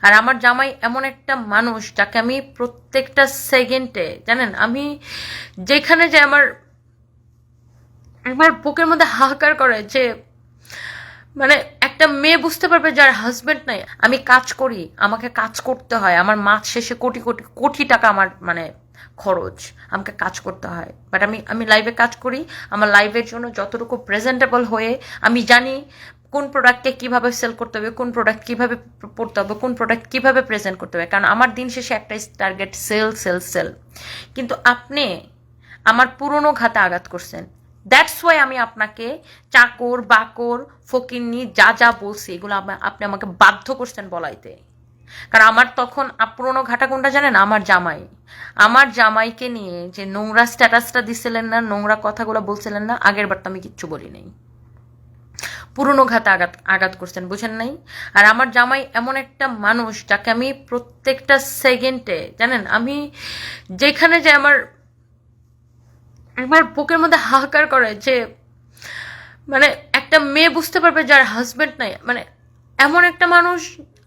আর আমার জামাই এমন একটা মানুষ যাকে আমি প্রত্যেকটা সেকেন্ডে, জানেন, আমি যেখানে যে আমার আমার বুকের মধ্যে হাহাকার করে যে মানে একটা মেয়ে বুঝতে পারবে যার হাজবেন্ড নাই। আমি কাজ করি, আমাকে কাজ করতে হয়, আমার মাস শেষে কোটি কোটি কোটি টাকা আমার মানে খরচ, আমাকে কাজ করতে হয়। বাট আমি আমি লাইভে কাজ করি, আমার লাইভের জন্য যতটুকু প্রেজেন্টেবল হয়ে আমি জানি কোন প্রোডাক্টকে কিভাবে সেল করতে হবে, কোন প্রোডাক্ট কিভাবে পড়তে হবে, কোন প্রোডাক্ট কিভাবে প্রেজেন্ট করতে হবে, কারণ আমার দিন শেষে একটাই টার্গেট, সেল সেল সেল। কিন্তু আপনি আমার পুরনো ঘাতে আঘাত করছেন। দ্যাটস ওয়াই আমি আপনাকে চাকর বাকর ফকিন্নি যা যা বলছি এগুলো আপনি আমাকে বাধ্য করছেন বলাইতে। কারণ আমার তখন পুরনো ঘাটা কোনটা জানেন? আমার জামাই। আমার জামাইকে নিয়ে যে নোংরা স্ট্যাটাসটা দিছিলেন না, নোংরা কথাগুলো বলছিলেন না, আগের বার তো আমি কিচ্ছু বলি নাই। পুরনো ঘাতে আঘাত আঘাত করছেন, বুঝেন নাই? আর আমার জামাই এমন একটা মানুষ যাকে আমি প্রত্যেকটা সেকেন্ডে, জানেন, আমি যেখানে যে আমার আমার বুকের মধ্যে হাহাকার করে যে মানে একটা মেয়ে বুঝতে পারবে যার হাজবেন্ড নাই, মানে এমন একটা মানুষ।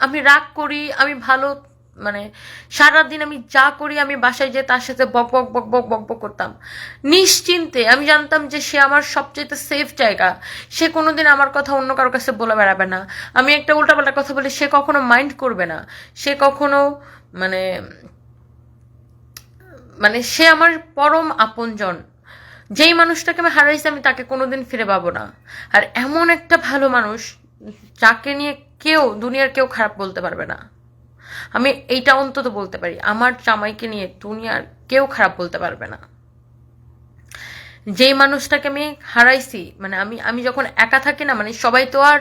আমি রাগ করি, আমি ভালো মানে সারাদিন আমি যা করি, আমি বাসায় যেয়ে তার সাথে বক বক বক বক বক বক করতাম নিশ্চিন্তে। আমি জানতাম যে সে আমার সবচেয়ে সেফ জায়গা, সে কোনোদিন আমার কথা অন্য কারোর কাছে বলে বেড়াবে না। আমি একটা উল্টাপাল্টা কথা বলি সে কখনো মাইন্ড করবে না, সে কখনো মানে মানে সে আমার পরম আপনজন। যেই মানুষটাকে আমি হারাইছি আমি তাকে কোনোদিন ফিরে পাবো না। আর এমন একটা ভালো মানুষ যাকে নিয়ে কেউ, দুনিয়ার কেউ খারাপ বলতে পারবে না। আমি এইটা অন্তত বলতে পারি, আমার জামাইকে নিয়ে দুনিয়ার কেউ খারাপ বলতে পারবে না। যেই মানুষটাকে আমি হারাইছি, মানে আমি আমি যখন একা থাকি না, মানে সবাই তো আর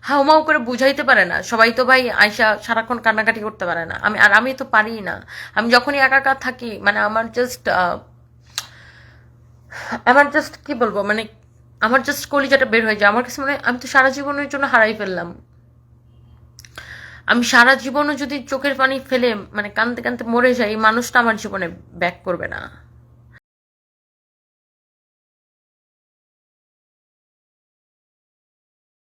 হাউমাউ করে বুঝাইতে পারে না, সবাই তো ভাই আয়সা সারাক্ষণ কান্নাকাটি করতে পারে না। আমি তো পারি না। আমি যখনই একা একা থাকি মানে আমার জাস্ট কি বলবো, মানে আমার জাস্ট কলিজাটা বের হয়ে যায়। আমার কাছে মনে হয় আমি তো সারা জীবনের জন্য হারাই ফেললাম। আমি সারা জীবনও যদি চোখের পানি ফেলে মানে কাঁদতে কাঁদতে মরে যাই, এই মানুষটা আমার জীবনে ব্যাক করবে না।